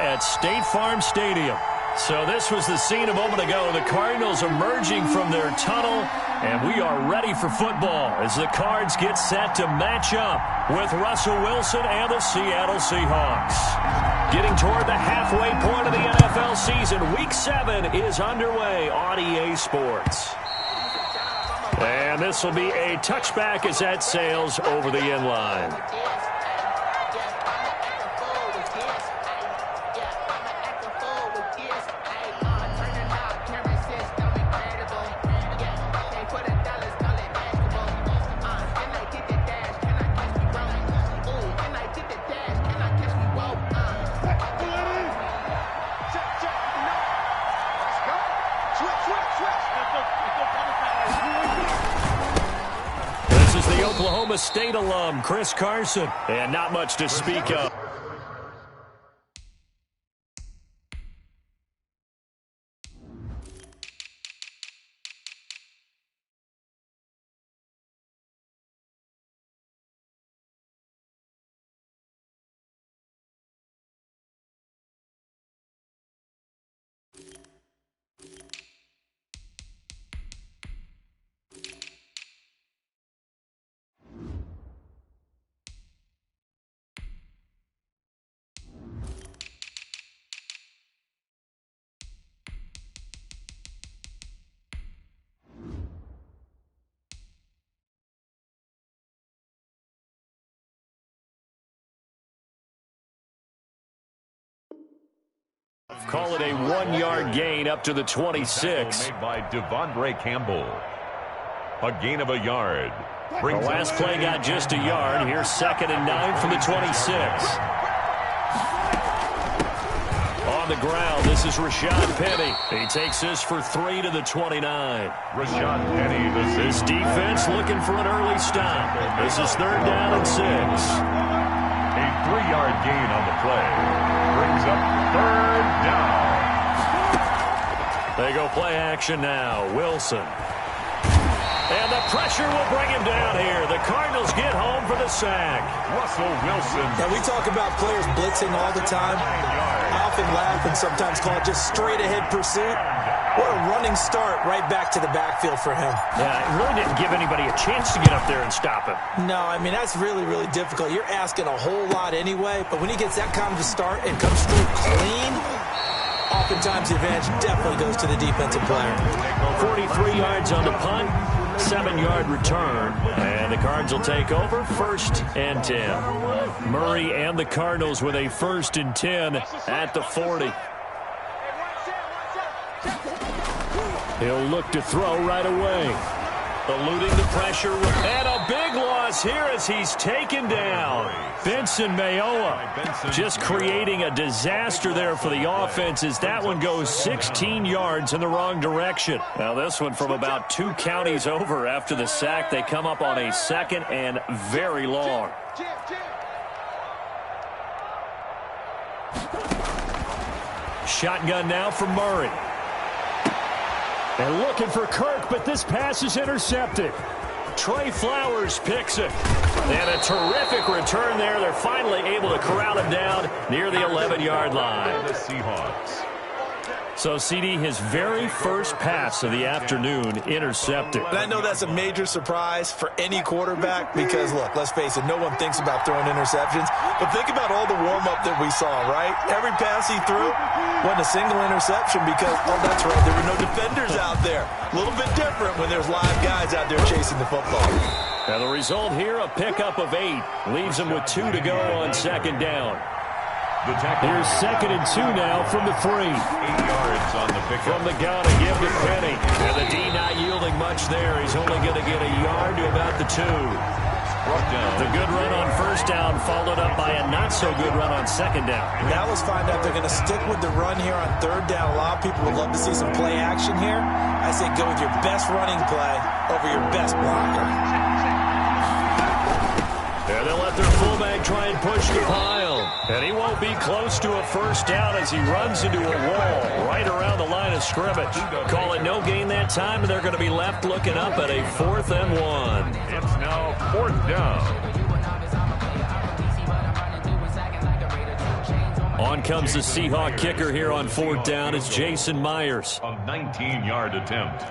at State Farm Stadium. So this was the scene a moment ago. The Cardinals emerging from their tunnel, and we are ready for football as the Cards get set to match up with Russell Wilson and the Seattle Seahawks. Getting toward the halfway point of the NFL season, Week 7 is underway on EA Sports. And this will be a touchback as that sails over the end line. Oklahoma State alum Chris Carson, and not much to speak of. Call it a 1-yard gain up to the 26. Made by Devondre Campbell. A gain of a yard. The last play got just a yard. Here's 2nd and 9 from the 26. On the ground, this is Rashad Penny. He takes this for 3 to the 29. Rashad Penny. This defense looking for an early stop. This is 3rd down and 6. A 3-yard gain on the play. Brings up 3rd down. They go play action now. Wilson. And the pressure will bring him down here. The Cardinals get home for the sack. Russell Wilson. Yeah, we talk about players blitzing all the time. I often laugh and sometimes call it just straight-ahead pursuit. What a running start right back to the backfield for him. Yeah, it really didn't give anybody a chance to get up there and stop him. No, I mean, that's really, really difficult. You're asking a whole lot anyway, but when he gets that kind of a start and comes through clean, oftentimes the advantage definitely goes to the defensive player. 43 yards on the punt, 7-yard return, and the Cards will take over 1st and 10. Murray and the Cardinals with a 1st and 10 at the 40. He'll look to throw right away. Eluding the pressure, and a big loss here as he's taken down. Benson Mayowa just creating a disaster there for the offense as that one goes 16 yards in the wrong direction. Now this one from about 2 counties over after the sack. They come up on a 2nd and very long. Shotgun now from Murray. And looking for Kirk, but this pass is intercepted. Trey Flowers picks it. And a terrific return there. They're finally able to corral him down near the 11-yard line. The Seahawks. So, CD, his very first pass of the afternoon intercepted. And I know that's a major surprise for any quarterback because, look, let's face it, no one thinks about throwing interceptions. But think about all the warm-up that we saw, right? Every pass he threw wasn't a single interception because, oh, that's right, there were no defenders out there. A little bit different when there's live guys out there chasing the football. Now the result here, a pickup of 8. Leaves him with 2 to go on 2nd down. Here's 2nd and 2 now from the 3. 8 yards on the pickup. From the gun to give to Penny. And the D not yielding much there. He's only going to get a yard to about the 2. The good run on 1st down followed up by a not-so-good run on 2nd down. Now let's find out they're going to stick with the run here on 3rd down. A lot of people would love to see some play action here. I say go with your best running play over your best blocker. And they'll let their fullback try and push the pile. And he won't be close to a 1st down as he runs into a wall right around the line of scrimmage. Call it no gain that time, and they're going to be left looking up at a 4th and 1. It's now 4th down. On comes the Seahawk kicker here on 4th down. It's Jason Myers. A 19-yard attempt.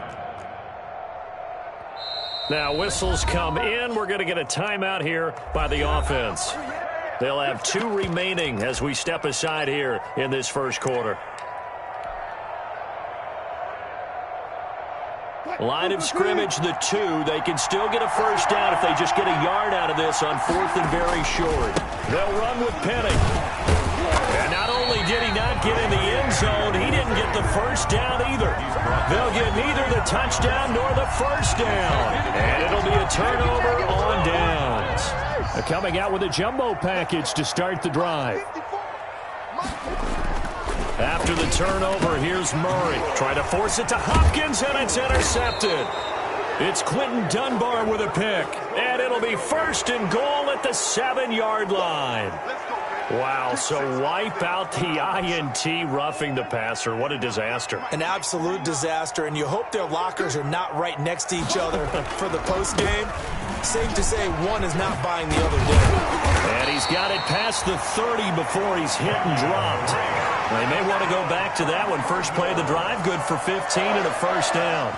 Now whistles come in. We're going to get a timeout here by the offense. They'll have 2 remaining as we step aside here in this first quarter. Line of scrimmage, the 2. They can still get a first down if they just get a yard out of this on 4th and very short. They'll run with Penny. And not only did he not get in the end zone, he didn't get the first down either. They'll get neither the touchdown nor the first down. And it'll be a turnover on downs. Coming out with a jumbo package to start the drive. After the turnover, here's Murray. Trying to force it to Hopkins, and it's intercepted. It's Quentin Dunbar with a pick. And it'll be 1st and goal at the 7-yard line. Wow, so wipe out the INT, roughing the passer. What a disaster. An absolute disaster, and you hope their lockers are not right next to each other for the postgame. Safe to say one is not buying the other dinner. And he's got it past the 30 before he's hit and dropped. They may want to go back to that one. First play of the drive, good for 15 and a first down.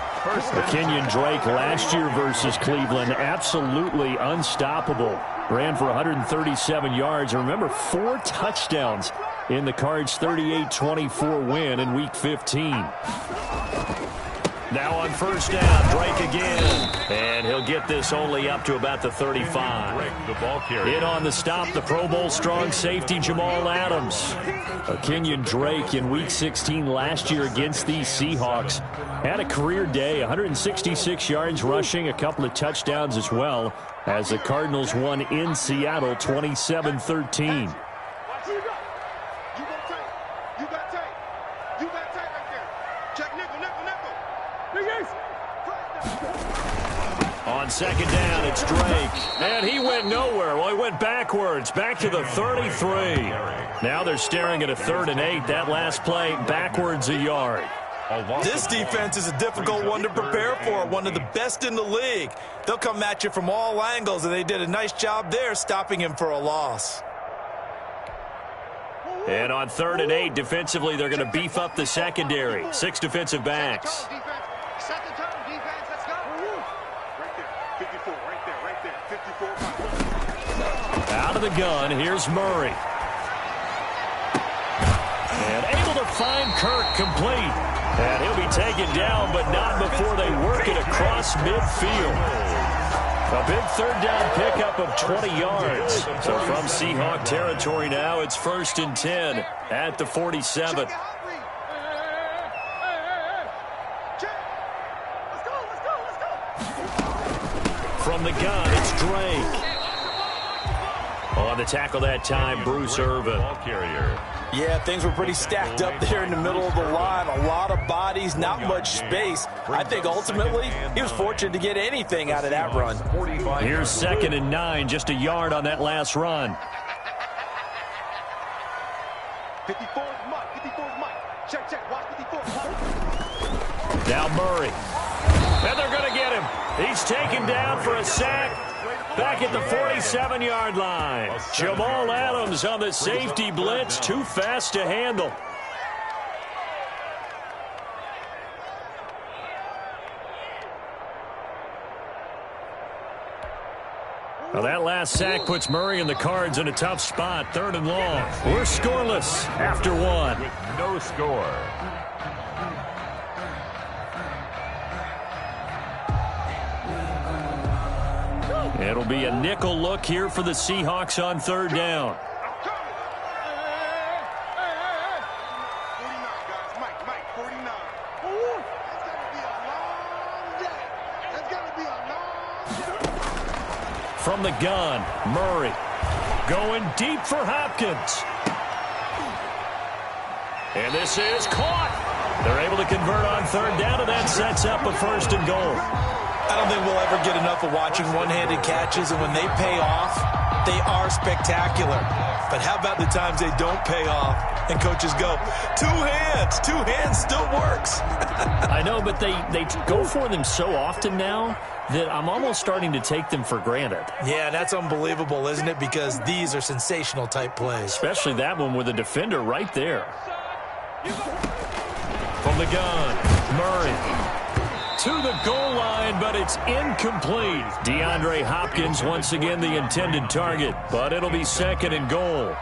Kenyon Drake last year versus Cleveland, absolutely unstoppable. Ran for 137 yards. And remember, 4 touchdowns in the Cards' 38-24 win in Week 15. Now on first down, Drake again. And he'll get this only up to about the 35. The ball carrier. In on the stop, the Pro Bowl strong safety Jamal Adams. Kenyon Drake in Week 16 last year against these Seahawks had a career day, 166 yards rushing, a couple of touchdowns as well, as the Cardinals won in Seattle 27-13. On second down, it's Drake. And he went nowhere. Well, he went backwards, back to the 33. Now they're staring at a 3rd and 8. That last play, backwards a yard. This defense is a difficult one to prepare for, one of the best in the league. They'll come at you from all angles, and they did a nice job there stopping him for a loss. And on 3rd and 8, defensively, they're going to beef up the secondary. 6 defensive backs. Out of the gun, here's Murray. And able to find Kirk complete. And he'll be taken down, but not before they work it across midfield. A big 3rd down pickup of 20 yards. So from Seahawk territory now, it's 1st and 10 at the 47. From the gun, it's Drake. On the tackle that time, Bruce Irvin. Yeah, things were pretty stacked up there in the middle of the line. A lot of bodies, not much space. I think ultimately he was fortunate to get anything out of that run. Here's 2nd and 9, just a yard on that last run. 54 is Mike. 54 is Mike. Check. Watch 54. Now Murray. And they're going to get him. He's taken down for a sack. Back at the 47-yard line. Jamal Adams on the safety blitz. Too fast to handle. Well, that last sack puts Murray and the Cards in a tough spot. 3rd and long. We're scoreless after 1. With no score. It'll be a nickel look here for the Seahawks on 3rd down. 49. That's going to be a long day. That's going to be a long day. From the gun, Murray going deep for Hopkins. And this is caught. They're able to convert on 3rd down, and that sets up a 1st and goal. I don't think we'll ever get enough of watching one-handed catches, and when they pay off, they are spectacular. But how about the times they don't pay off And coaches go, two hands still works. I know, but they go for them so often now that I'm almost starting to take them for granted. Yeah, that's unbelievable, isn't it? Because these are sensational type plays. Especially that one with a defender right there. From the gun, Murray. To the goal line, but it's incomplete. DeAndre Hopkins once again the intended target, but it'll be second and goal.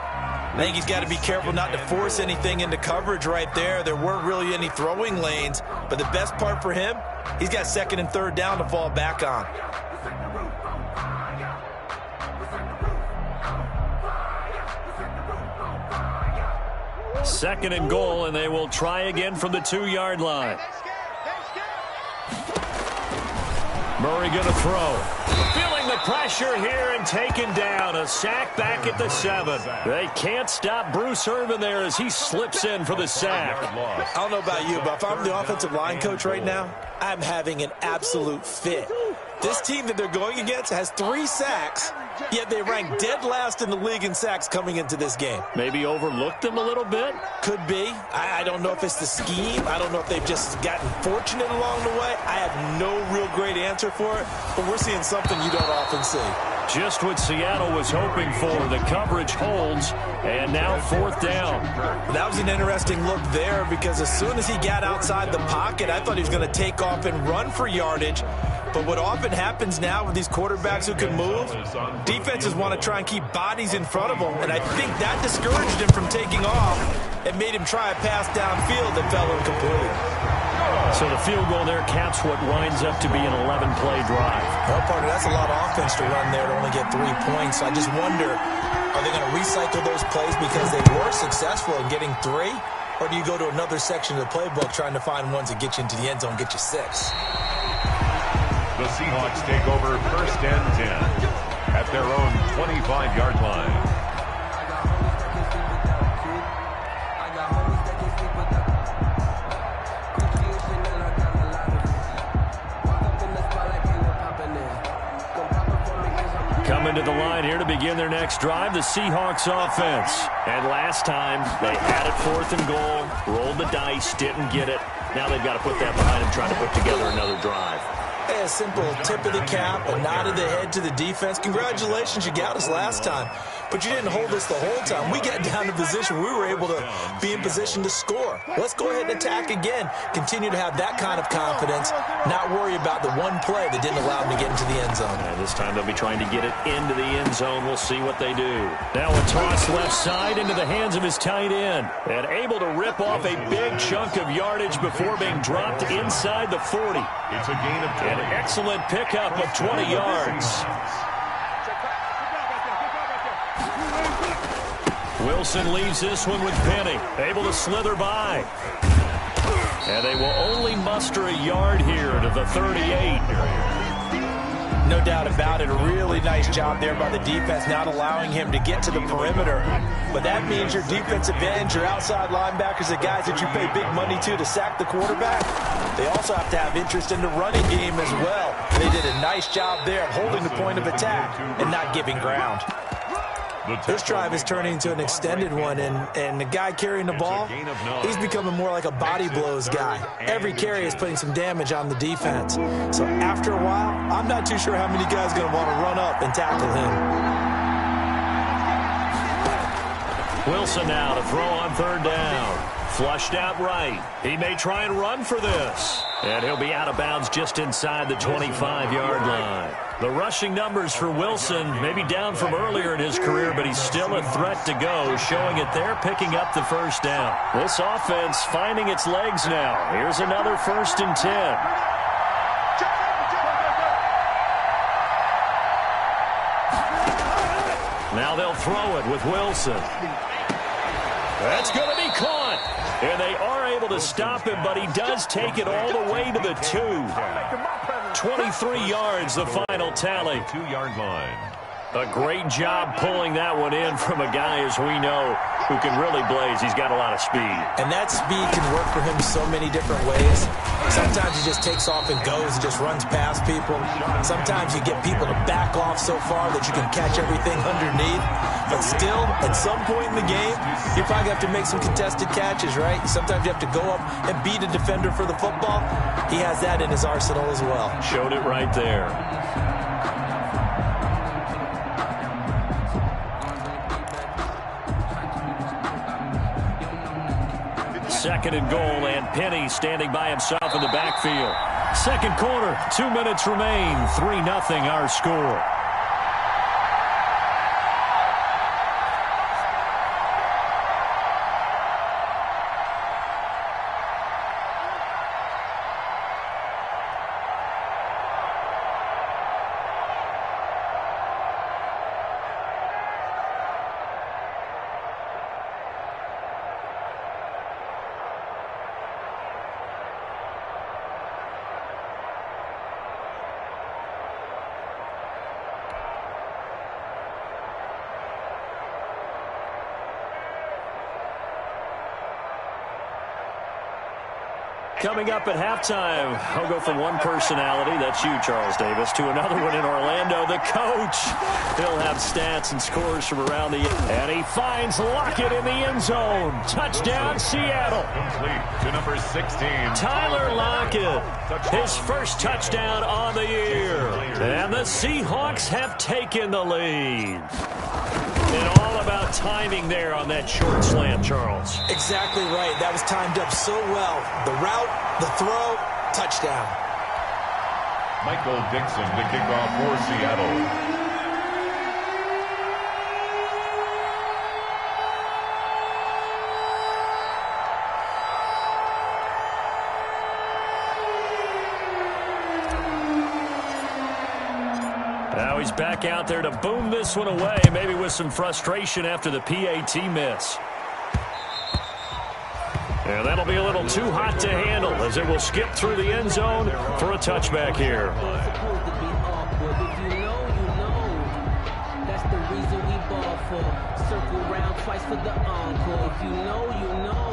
I think he's got to be careful not to force anything into coverage right there. There weren't really any throwing lanes, but the best part for him, he's got second and third down to fall back on. Second and goal, and they will try again from the 2-yard line. Murray going to throw. Feeling the pressure here and taken down. A sack back at the 7. They can't stop Bruce Irvin there as he slips in for the sack. I don't know about you, but if I'm the offensive line coach right now, I'm having an absolute fit. This team that they're going against has 3 sacks, yet they rank dead last in the league in sacks coming into this game. Maybe overlooked them a little bit? Could be. I don't know if it's the scheme. I don't know if they've just gotten fortunate along the way. I have no real great answer for it, but we're seeing something you don't often see. Just what Seattle was hoping for. The coverage holds, and now 4th down. That was an interesting look there because as soon as he got outside the pocket, I thought he was going to take off and run for yardage. But what often happens now with these quarterbacks who can move, defenses want to try and keep bodies in front of them, and I think that discouraged him from taking off and made him try a pass downfield that fell incomplete. So the field goal there caps what winds up to be an 11-play drive. Well, partner, that's a lot of offense to run there to only get 3 points. I just wonder, are they going to recycle those plays because they were successful in getting 3? Or do you go to another section of the playbook trying to find ones that get you into the end zone, get you 6? The Seahawks take over 1st and 10 at their own 25-yard line. Coming to the line here to begin their next drive, the Seahawks offense. And last time, they had it 4th and goal, rolled the dice, didn't get it. Now they've got to put that behind them, trying to put together another drive. A simple tip of the cap, a nod of the head to the defense. Congratulations, you got us last time. But you didn't hold us the whole time. We got down to position. We were able to be in position to score. Let's go ahead and attack again. Continue to have that kind of confidence. Not worry about the one play that didn't allow them to get into the end zone. And this time they'll be trying to get it into the end zone. We'll see what they do. Now a toss left side into the hands of his tight end. And able to rip off a big chunk of yardage before being dropped inside the 40. It's a gain of 20. An excellent pickup of 20 yards. Wilson leaves this one with Penny. Able to slither by. And they will only muster a yard here to the 38. No doubt about it. A really nice job there by the defense, not allowing him to get to the perimeter. But that means your defensive ends, your outside linebackers, the guys that you pay big money to sack the quarterback, they also have to have interest in the running game as well. They did a nice job there of holding the point of attack and not giving ground. This drive is turning into an extended one, and the guy carrying the ball, he's becoming more like a body blows guy. Every carry is putting some damage on the defense. So after a while, I'm not too sure how many guys are going to want to run up and tackle him. Wilson now to throw on 3rd down. Flushed out right. He may try and run for this. And he'll be out of bounds just inside the 25-yard line. The rushing numbers for Wilson may be down from earlier in his career, but he's still a threat to go, showing it there, picking up the 1st down. This offense finding its legs now. Here's another 1st and 10. Now they'll throw it with Wilson. That's going to be caught. And they are able to stop him, but he does take it all the way to the 2. 23 yards, the final tally. 2-yard line. A great job pulling that one in from a guy, as we know, who can really blaze. He's got a lot of speed. And that speed can work for him so many different ways. Sometimes he just takes off and goes and just runs past people. Sometimes you get people to back off so far that you can catch everything underneath. But still, at some point in the game, you probably have to make some contested catches, right? Sometimes you have to go up and beat a defender for the football. He has that in his arsenal as well. Showed it right there. Second and goal, and Penny standing by himself in the backfield. Second quarter, 2 minutes remain. 3-0 our score. Coming up at halftime, I'll go from one personality, that's you, Charles Davis, to another one in Orlando, the coach. He'll have stats and scores from around the end. And he finds Lockett in the end zone. Touchdown, Seattle. Complete to number 16. Tyler Lockett, his first touchdown on the year. And the Seahawks have taken the lead. And all about timing there on that short slant, Charles. Exactly right. That was timed up so well. The route, the throw, touchdown. Michael Dixon to kick off for Seattle. Now he's back out there to boom this one away, maybe with some frustration after the PAT miss. And that'll be a little too hot to handle as it will skip through the end zone for a touchback here. That's the reason we ball for. Circle round twice for the encore. If you know, you know.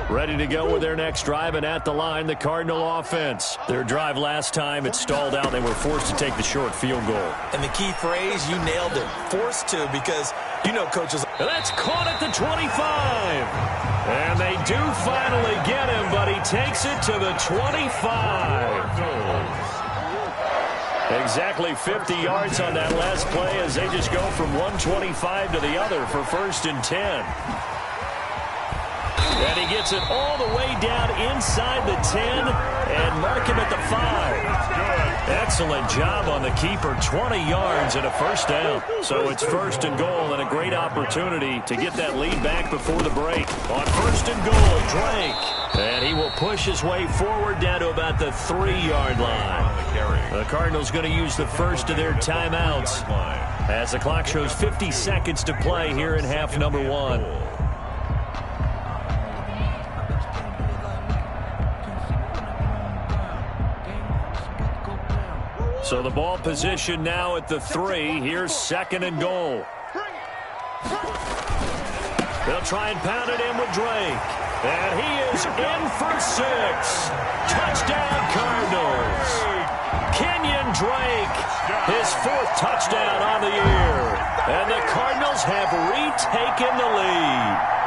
Ready to go with their next drive, and at the line, the Cardinal offense. Their drive last time, it stalled out. They were forced to take the short field goal. And the key phrase, you nailed it. Forced to, because you know coaches. And that's caught at the 25. And they do finally get him, but he takes it to the 25. Exactly 50 yards on that last play as they just go from 125 to the other for 1st and 10. And he gets it all the way down inside the 10 and mark him at the 5. Excellent job on the keeper. 20 yards and a first down. So it's 1st and goal and a great opportunity to get that lead back before the break. On 1st and goal, Drake. And he will push his way forward down to about the 3-yard line. The Cardinals going to use the first of their timeouts as the clock shows 50 seconds to play here in half number 1. So the ball position now at the 3. Here's 2nd and goal. They'll try and pound it in with Drake. And he is in for 6. Touchdown, Cardinals. Kenyon Drake, his 4th touchdown on the year. And the Cardinals have retaken the lead.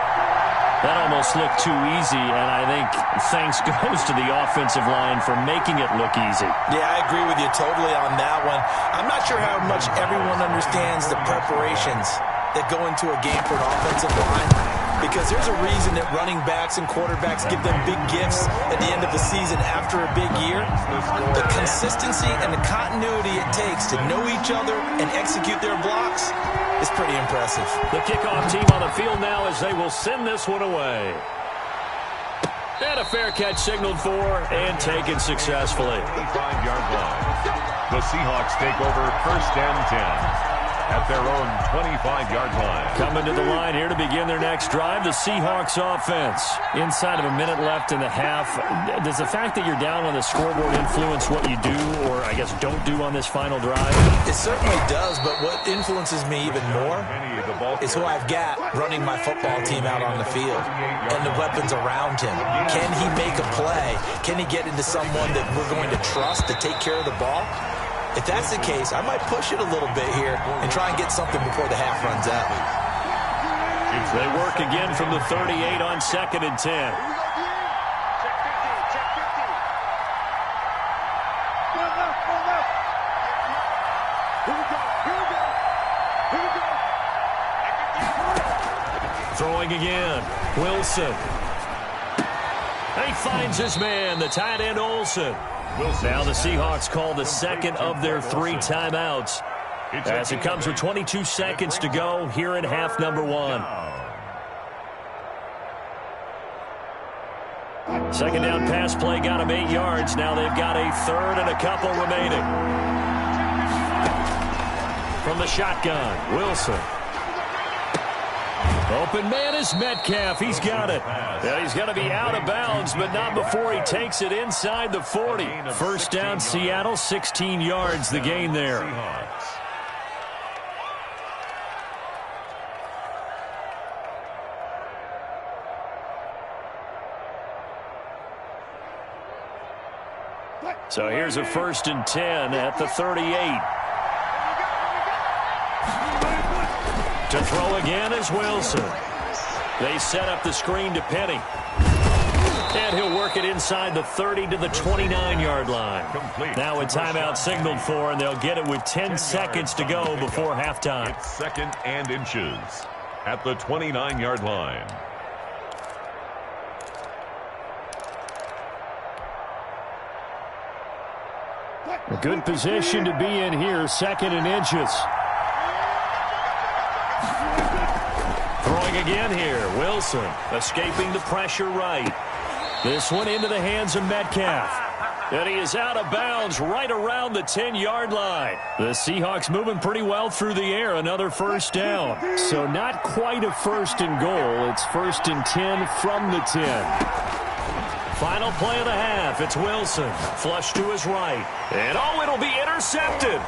That almost looked too easy, and I think thanks goes to the offensive line for making it look easy. Yeah, I agree with you totally on that one. I'm not sure how much everyone understands the preparations that go into a game for an offensive line, because there's a reason that running backs and quarterbacks give them big gifts at the end of the season after a big year. The consistency and the continuity it takes to know each other and execute their blocks is pretty impressive. The kickoff team on the field now as they will send this one away. And a fair catch signaled for and taken successfully. 5-yard line. The Seahawks take over 1st and 10. at their own 25-yard line. Coming to the line here to begin their next drive, the Seahawks offense. Inside of a minute left in the half, does the fact that you're down on the scoreboard influence what you do, or I guess don't do on this final drive? It certainly does, but what influences me even more is who I've got running my football team out on the field and the weapons around him. Can he make a play? Can he get into someone that we're going to trust to take care of the ball? If that's the case, I might push it a little bit here and try and get something before the half runs out. They work again from the 38 on 2nd and 10. Throwing again. Wilson. He finds his man, the tight end Olsen. Now the Seahawks call the second of their 3 timeouts as it comes with 22 seconds to go here in half number 1. Second down pass play got him 8 yards. Now they've got a third and a couple remaining. From the shotgun, Wilson. Open man is Metcalf. He's got it. Yeah, he's going to be out of bounds, but not before he takes it inside the 40. First down, Seattle, 16 yards, the gain there. So here's a 1st and 10 at the 38. To throw again is Wilson. They set up the screen to Penny. And he'll work it inside the 30 to the 29-yard line. Now a timeout signaled for, and they'll get it with 10 seconds to go before halftime. It's 2nd and inches at the 29-yard line. A good position to be in here, 2nd and inches. Throwing again here, Wilson escaping the pressure right. This one into the hands of Metcalf. And he is out of bounds right around the 10-yard line. The Seahawks moving pretty well through the air. Another first down. So not quite a 1st and goal. It's 1st and 10 from the 10. Final play of the half. It's Wilson. Flush to his right. And it'll be intercepted.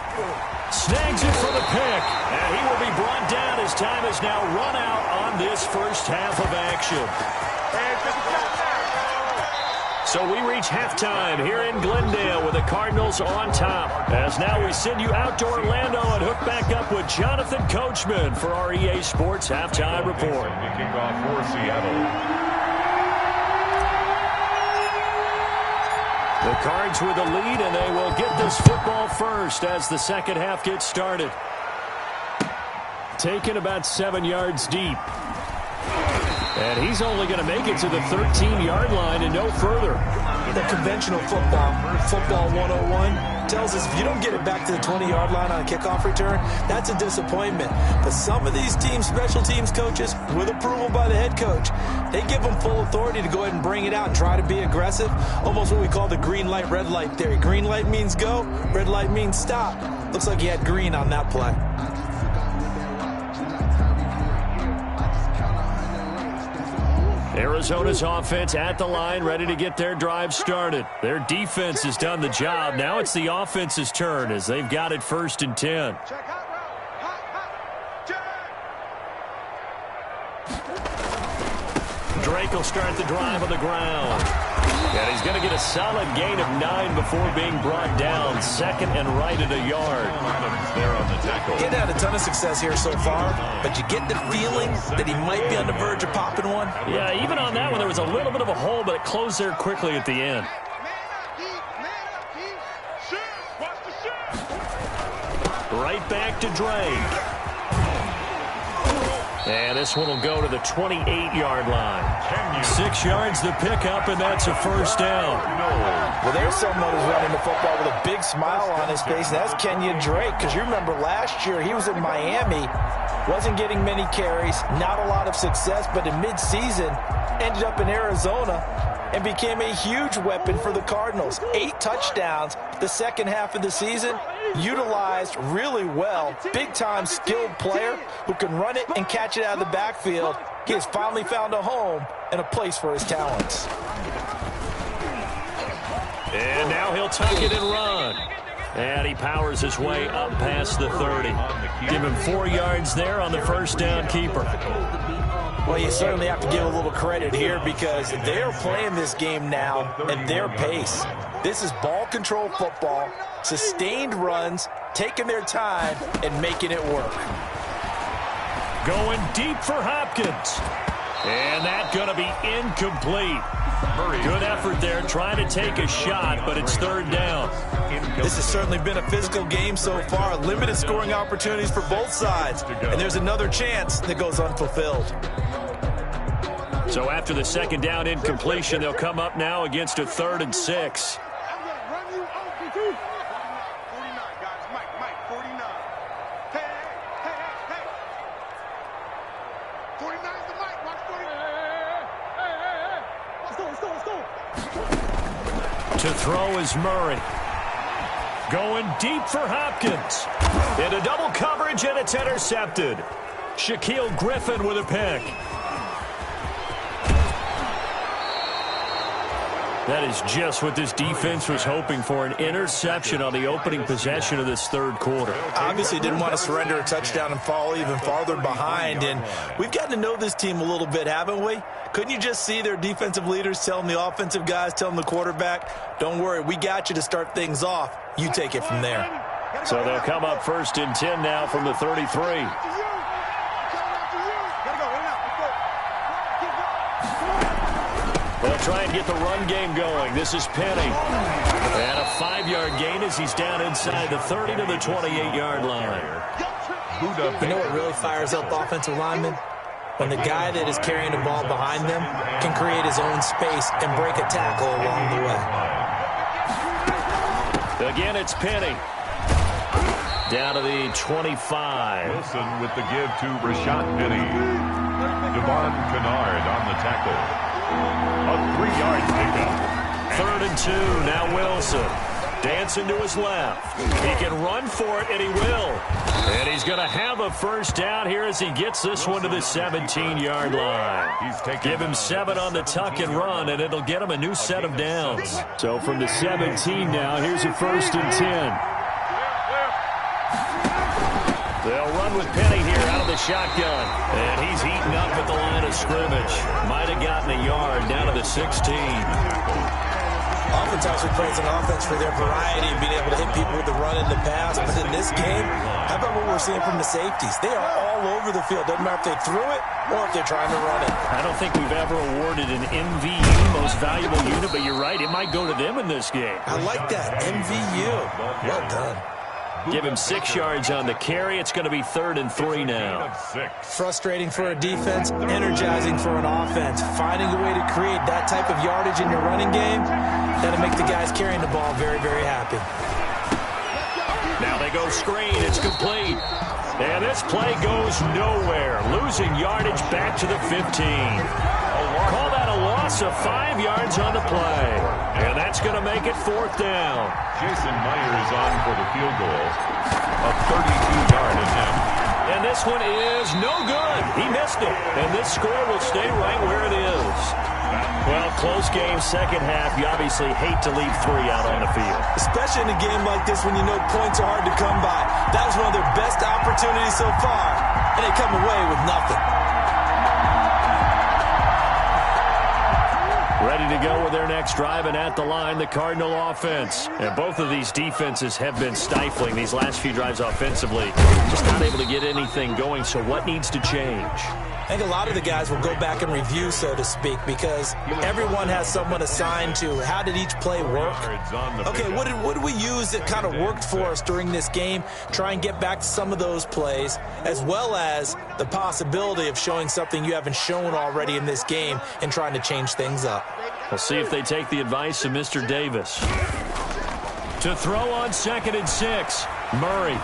Snags it for the pick. And he will be brought down as time is now run out on this first half of action. So we reach halftime here in Glendale with the Cardinals on top. As now we send you out to Orlando and hook back up with Jonathan Coachman for our EA Sports Halftime Report. Kickoff for Seattle. The Cards with the lead, and they will get this football first as the second half gets started. Taken about 7 yards deep. And he's only going to make it to the 13-yard line and no further. The conventional football 101, tells us if you don't get it back to the 20-yard line on a kickoff return, that's a disappointment. But some of these teams, special teams coaches, with approval by the head coach, they give them full authority to go ahead and bring it out and try to be aggressive. Almost what we call the green light, red light theory. Green light means go, red light means stop. Looks like he had green on that play. Arizona's offense at the line, ready to get their drive started. Their defense has done the job. Now it's the offense's turn as they've got it 1st and 10. Drake will start the drive on the ground. And he's going to get a solid gain of 9 before being brought down. 2nd and right at a yard. There on the tackle. He's had a ton of success here so far, but you get the feeling that he might be on the verge of popping one. Yeah, even on that one, there was a little bit of a hole, but it closed there quickly at the end. Right back to Drake. And this one will go to the 28-yard line. 6 yards the pickup, and that's a first down. Well, there's someone who's running the football with a big smile on his face, and that's Kenyon Drake. Because you remember last year he was in Miami, wasn't getting many carries, not a lot of success, but in midseason ended up in Arizona and became a huge weapon for the Cardinals. 8 touchdowns the second half of the season. utilized really well. Big-time skilled player who can run it and catch it out of the backfield. He has finally found a home and a place for his talents. And now he'll tuck it and run. And he powers his way up past the 30. Give him 4 yards there on the first down keeper. Well, you certainly have to give a little credit here because they're playing this game now at their pace. This is ball control football, sustained runs, taking their time, and making it work. Going deep for Hopkins. And that's going to be incomplete. Good effort there, trying to take a shot, but it's third down. This has certainly been a physical game so far. Limited scoring opportunities for both sides. And there's another chance that goes unfulfilled. So after the second down incompletion, they'll come up now against a 3rd and 6. I'm going to run you off the 49, guys. Mike, 49. Hey. 49 is the Mike. Watch 49. Hey. Let's go. To throw is Murray. Going deep for Hopkins. Into double coverage, and it's intercepted. Shaquille Griffin with a pick. That is just what this defense was hoping for, an interception on the opening possession of this third quarter. Obviously didn't want to surrender a touchdown and fall even farther behind. And we've gotten to know this team a little bit, haven't we? Couldn't you just see their defensive leaders telling the offensive guys, telling the quarterback, don't worry, we got you to start things off. You take it from there. So they'll come up 1st and 10 now from the 33. They'll try and get the run game going. This is Penny. And a 5-yard gain as he's down inside the 30 to the 28-yard line. You know what really fires up offensive linemen? When the guy that is carrying the ball behind them can create his own space and break a tackle along the way. Again, it's Penny. Down to the 25. Wilson with the give to Rashad Penny. Devon Kennard on the tackle. A 3-yard pickup. 3rd and 2. Now Wilson. Dancing to his left. He can run for it, and he will. And he's going to have a first down here as he gets this one to the 17-yard line. Give him 7 on the tuck and run, and it'll get him a new set of downs. So from the 17 now, here's a 1st and 10. They'll run with Penny here out of the shotgun. And he's heating up at the line of scrimmage. Might have gotten a yard down to the 16. Oftentimes we praise an offense for their variety and being able to hit people with the run and the pass. But in this game, how about what we're seeing from the safeties? They are all over the field. Doesn't matter if they threw it or if they're trying to run it. I don't think we've ever awarded an MVU, most valuable unit, but you're right. It might go to them in this game. I like that. MVU. Well done. Give him 6 yards on the carry. It's going to be 3rd and 3 now. Frustrating for a defense, energizing for an offense. Finding a way to create that type of yardage in your running game, that'll make the guys carrying the ball very, very happy. Now they go screen. It's complete. And this play goes nowhere. Losing yardage back to the 15. Call that a loss of 5 yards on the play. And that's going to make it 4th down. Jason Myers on for the field goal. A 32-yard attempt. And this one is no good. He missed it. And this score will stay right where it is. Well, close game, second half. You obviously hate to leave 3 out on the field. Especially in a game like this when you know points are hard to come by. That was one of their best opportunities so far. And they come away with nothing. Ready to go with their next drive, and at the line, the Cardinal offense. And both of these defenses have been stifling these last few drives offensively. Just not able to get anything going, so what needs to change? I think a lot of the guys will go back and review, so to speak, because everyone has someone assigned to how did each play work. Okay, what did we use that kind of worked for us during this game? Try and get back to some of those plays, as well as the possibility of showing something you haven't shown already in this game and trying to change things up. We'll see if they take the advice of Mr. Davis. To throw on 2nd and 6, Murray.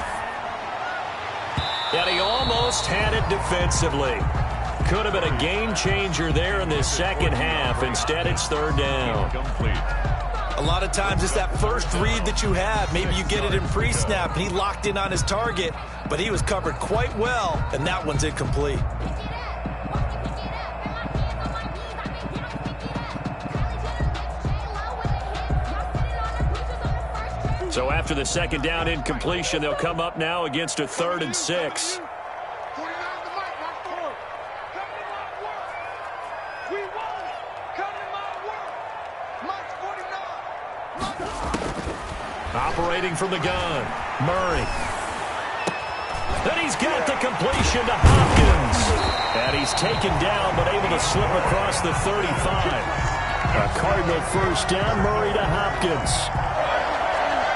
And he almost had it defensively. Could have been a game changer there in this second half. Instead, it's 3rd down. A lot of times it's that first read that you have. Maybe you get it in pre-snap, and he locked in on his target, but he was covered quite well, and that one's incomplete. So after the second down incompletion, they'll come up now against a 3rd and 6. Operating from the gun, Murray. Then he's got the completion to Hopkins. And he's taken down, but able to slip across the 35. A Cardinal first down, Murray to Hopkins.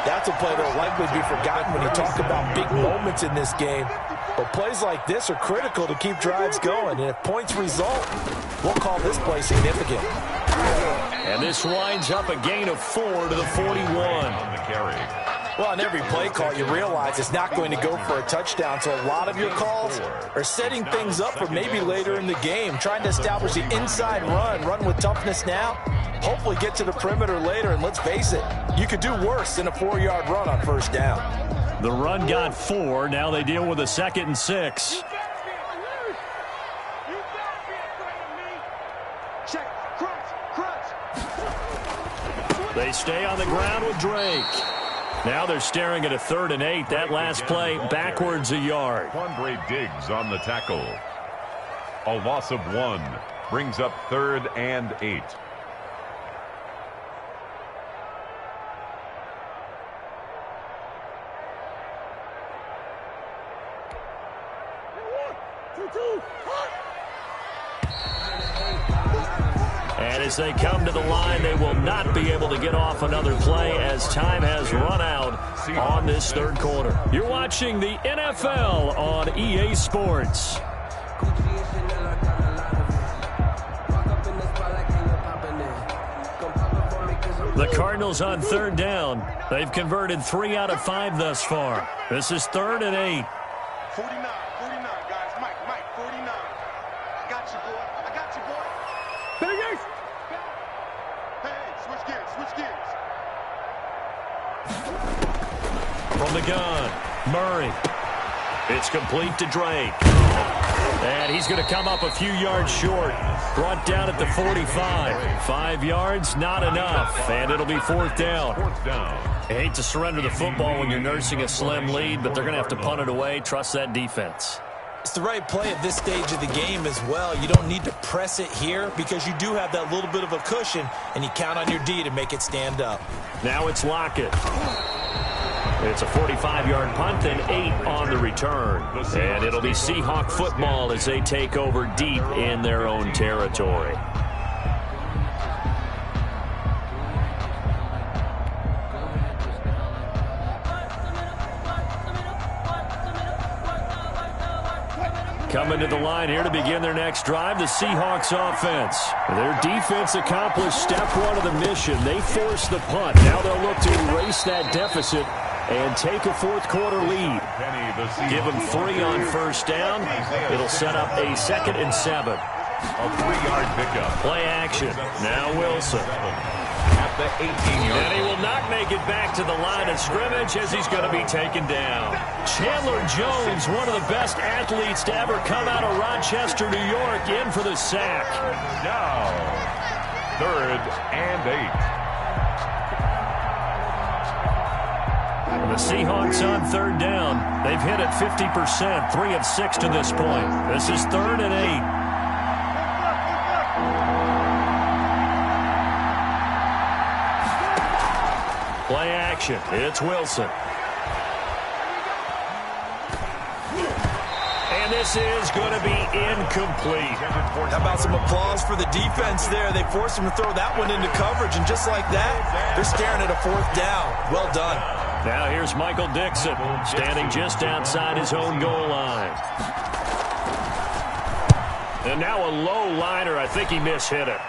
That's a play that will likely be forgotten when you talk about big moments in this game. But plays like this are critical to keep drives going. And if points result, we'll call this play significant. And this winds up a gain of 4 to the 41. On the carry. Well, on every play call, you realize it's not going to go for a touchdown. So a lot of your calls are setting things up for maybe later in the game, trying to establish the inside run with toughness now. Hopefully get to the perimeter later, and let's face it, you could do worse than a 4-yard run on first down. The run got 4. Now they deal with a 2nd and 6. They stay on the ground with Drake. Now they're staring at a 3rd and 8. That last play backwards a yard. Quandre Diggs on the tackle. A loss of 1 brings up 3rd and 8. And as they come to the line, they will not be able to get off another play as time has run out on this 3rd quarter. You're watching the NFL on EA Sports. The Cardinals on 3rd down. They've converted 3 out of 5 thus far. This is 3rd and 8. 49, guys. Mike, 49. I got you, boy. Hey, switch gears. From the gun, Murray. It's complete to Drake. And he's going to come up a few yards short. Brought down at the 45. 5 yards, not enough. And it'll be 4th down. I hate to surrender the football when you're nursing a slim lead, but they're going to have to punt it away. Trust that defense. It's the right play at this stage of the game as well. You don't need to press it here because you do have that little bit of a cushion, and you count on your D to make it stand up. Now it's Lockett. It's a 45-yard punt and 8 on the return. And it'll be Seahawk football as they take over deep in their own territory. Coming to the line here to begin their next drive, the Seahawks offense. Their defense accomplished step 1 of the mission. They forced the punt. Now they'll look to erase that deficit and take a 4th quarter lead. Give them 3 on first down. It'll set up a 2nd and 7. A 3-yard pickup. Play action. Now Wilson. At the 18-yard. And he will not make it back to the line of scrimmage as he's going to be taken down. Chandler Jones, one of the best athletes to ever come out of Rochester, New York, in for the sack. Now, 3rd and 8. The Seahawks on 3rd down. They've hit it 50%, 3 of 6 to this point. This is 3rd and 8. Play action. It's Wilson. And this is going to be incomplete. How about some applause for the defense there? They forced him to throw that one into coverage, and just like that, they're staring at a 4th down. Well done. Now here's Michael Dixon, standing just outside his own goal line. And now a low liner. I think he mishit it.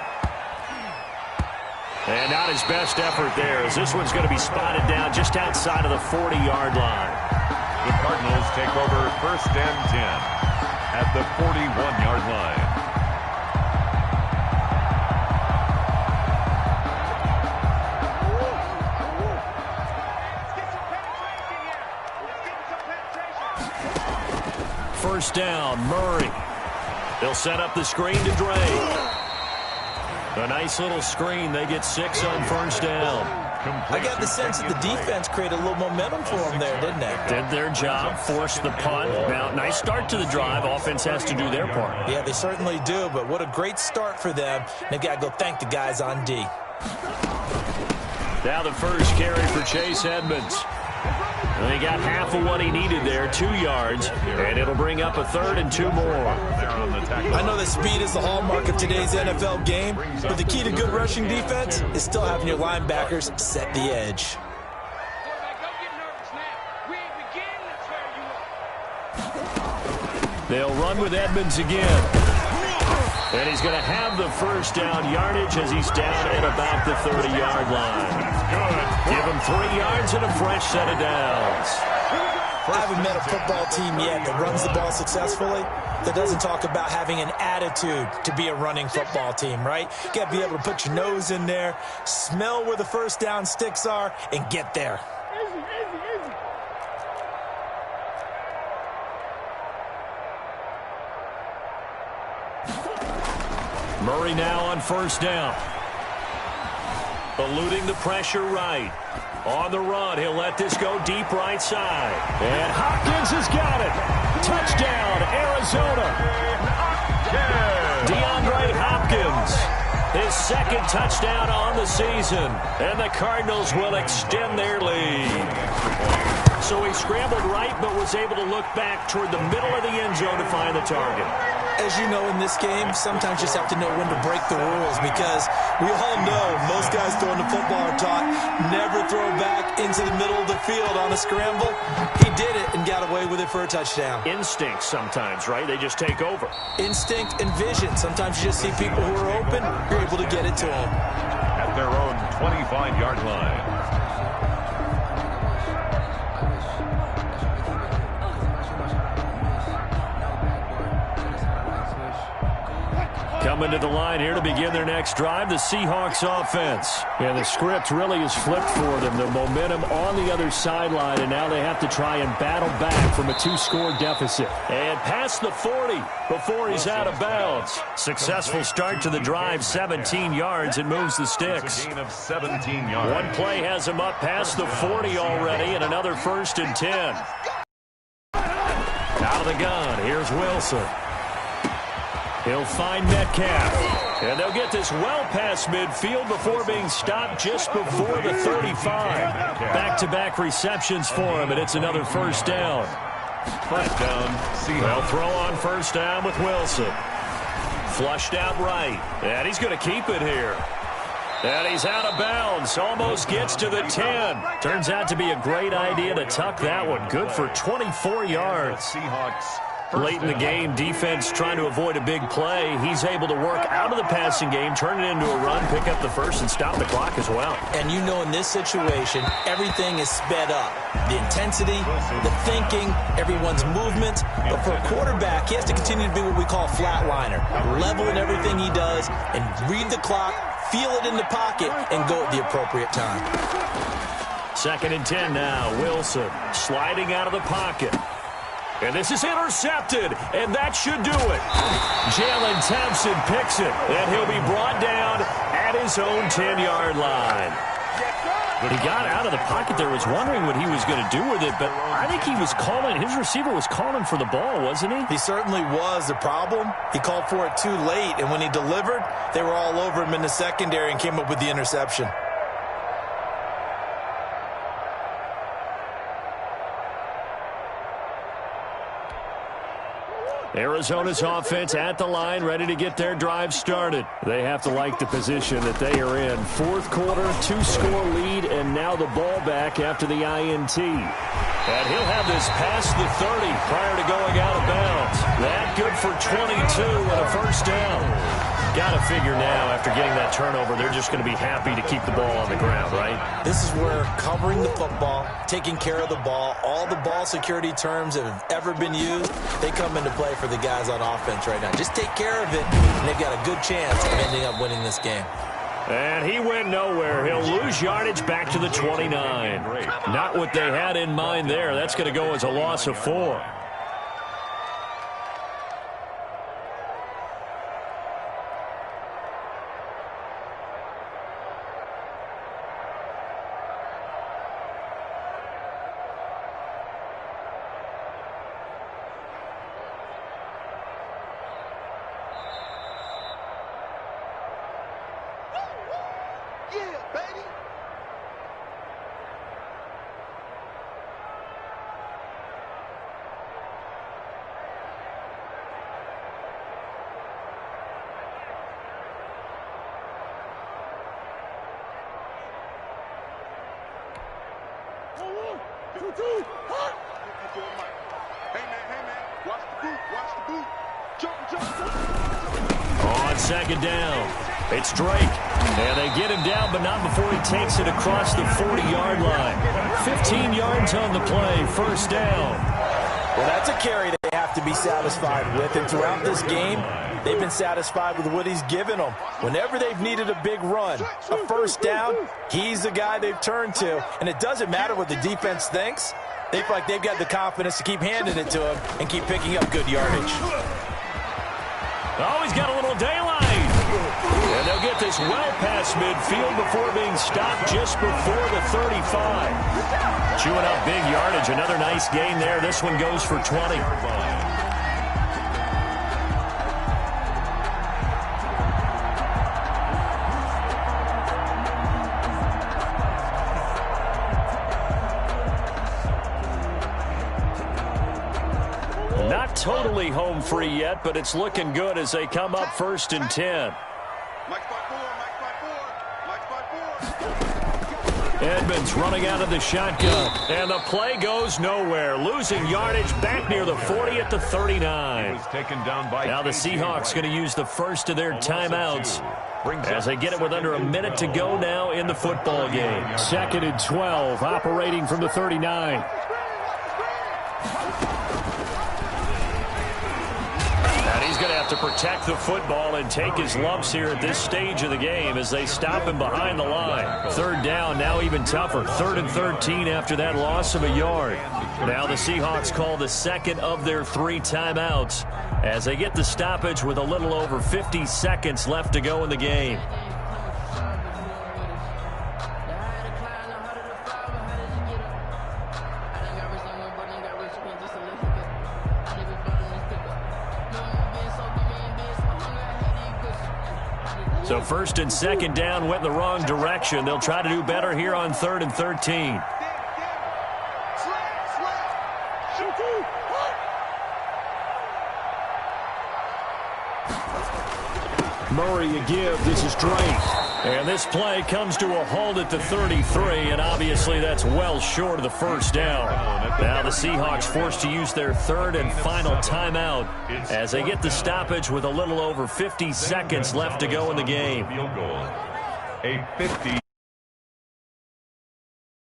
And not his best effort there, as this one's going to be spotted down just outside of the 40-yard line. The Cardinals take over 1st and 10 at the 41-yard line. first down. Murray. They'll set up the screen to Drake. A nice little screen. They get 6 on first down. I got the sense that the defense created a little momentum for them there, didn't they? Did their job, forced the punt. Now, nice start to the drive. Offense has to do their part. Yeah, they certainly do, but what a great start for them. They've got to go thank the guys on D. Now the first carry for Chase Edmonds. He got half of what he needed there, 2 yards, and it'll bring up a 3rd and 2 more. I know that speed is the hallmark of today's NFL game, but the key to good rushing defense is still having your linebackers set the edge. They'll run with Edmonds again. And he's going to have the first down yardage as he's down at about the 30-yard line. Give him 3 yards and a fresh set of downs. I haven't met a football team yet that runs the ball successfully that doesn't talk about having an attitude to be a running football team, right? You got to be able to put your nose in there, smell where the first down sticks are, and get there. Murray now on first down. Eluding the pressure right. On the run, he'll let this go deep right side. And Hopkins has got it. Touchdown, Arizona. DeAndre Hopkins. His 2nd touchdown on the season. And the Cardinals will extend their lead. So he scrambled right, but was able to look back toward the middle of the end zone to find the target. As you know, in this game, sometimes you just have to know when to break the rules, because we all know most guys throwing the football are taught never throw back into the middle of the field on a scramble. He did it and got away with it for a touchdown. Instinct sometimes, right? They just take over. Instinct and vision. Sometimes you just see people who are open, you're able to get it to them. At their own 25-yard line. Coming to the line here to begin their next drive, the Seahawks offense. And the script really is flipped for them. The momentum on the other sideline, and now they have to try and battle back from a 2-score deficit. And past the 40 before he's out of bounds. Successful start to the drive, 17 yards, and moves the sticks. Gain of 17 yards. One play has him up past the 40 already, and another 1st and 10. Out of the gun, here's Wilson. He'll find Metcalf. And they'll get this well past midfield before being stopped just before the 35. Back-to-back receptions for him, and it's another first down. First down, They'll throw on first down with Wilson. Flushed out right. And he's going to keep it here. And he's out of bounds. Almost gets to the 10. Turns out to be a great idea to tuck that one. Good for 24 yards. Seahawks. Late in the game, defense trying to avoid a big play. He's able to work out of the passing game, turn it into a run, pick up the first, and stop the clock as well. And you know, in this situation, everything is sped up. The intensity, the thinking, everyone's movement. But for a quarterback, he has to continue to be what we call a flatliner. Level in everything he does and read the clock, feel it in the pocket, and go at the appropriate time. 2nd and 10 now. Wilson sliding out of the pocket. And this is intercepted, and that should do it. Jalen Thompson picks it, and he'll be brought down at his own 10-yard line. He got out of the pocket there, was wondering what he was going to do with it, but I think he was calling, his receiver was calling for the ball, wasn't he? He certainly was. The problem, he called for it too late, and when he delivered, they were all over him in the secondary and came up with the interception. Arizona's offense at the line, ready to get their drive started. They have to like the position that they are in. 4th quarter, 2-score lead, and now the ball back after the INT. And he'll have this past the 30 prior to going out of bounds. That good for 22 and a first down. Got to figure now, after getting that turnover, they're just going to be happy to keep the ball on the ground, right? This is where covering the football, taking care of the ball, all the ball security terms that have ever been used, they come into play for the guys on offense right now. Just take care of it, and they've got a good chance of ending up winning this game. And he went nowhere. He'll lose yardage back to the 29. Not what they had in mind there. That's going to go as a loss of 4. On second down, it's Drake. And they get him down, but not before he takes it across the 40-yard line. 15 yards on the play, first down. Well, that's a carry they have to be satisfied with. And throughout this game, they've been satisfied with what he's given them. Whenever they've needed a big run, a first down, he's the guy they've turned to. And it doesn't matter what the defense thinks. They feel like they've got the confidence to keep handing it to him and keep picking up good yardage. Oh, he's got a little daylight. And they'll get this well past midfield before being stopped just before the 35. Chewing up big yardage. Another nice gain there. This one goes for 20. Not totally home free yet, but it's looking good as they come up 1st and 10. Edmonds running out of the shotgun, and the play goes nowhere. Losing yardage back near the 40 at the 39. Now the Seahawks going to use the first of their timeouts as they get it with under a minute to go now in the football game. 2nd and 12, operating from the 39. He's going to have to protect the football and take his lumps here at this stage of the game as they stop him behind the line. 3rd down, now even tougher. 3rd and 13 after that loss of a yard. Now the Seahawks call the second of their 3 timeouts as they get the stoppage with a little over 50 seconds left to go in the game. So 1st and 2nd down went in the wrong direction. They'll try to do better here on 3rd and 13. Murray a give. This is Drake. And this play comes to a halt at the 33, and obviously that's well short of the first down. Now the Seahawks forced to use their 3rd and final timeout as they get the stoppage with a little over 50 seconds left to go in the game. A 50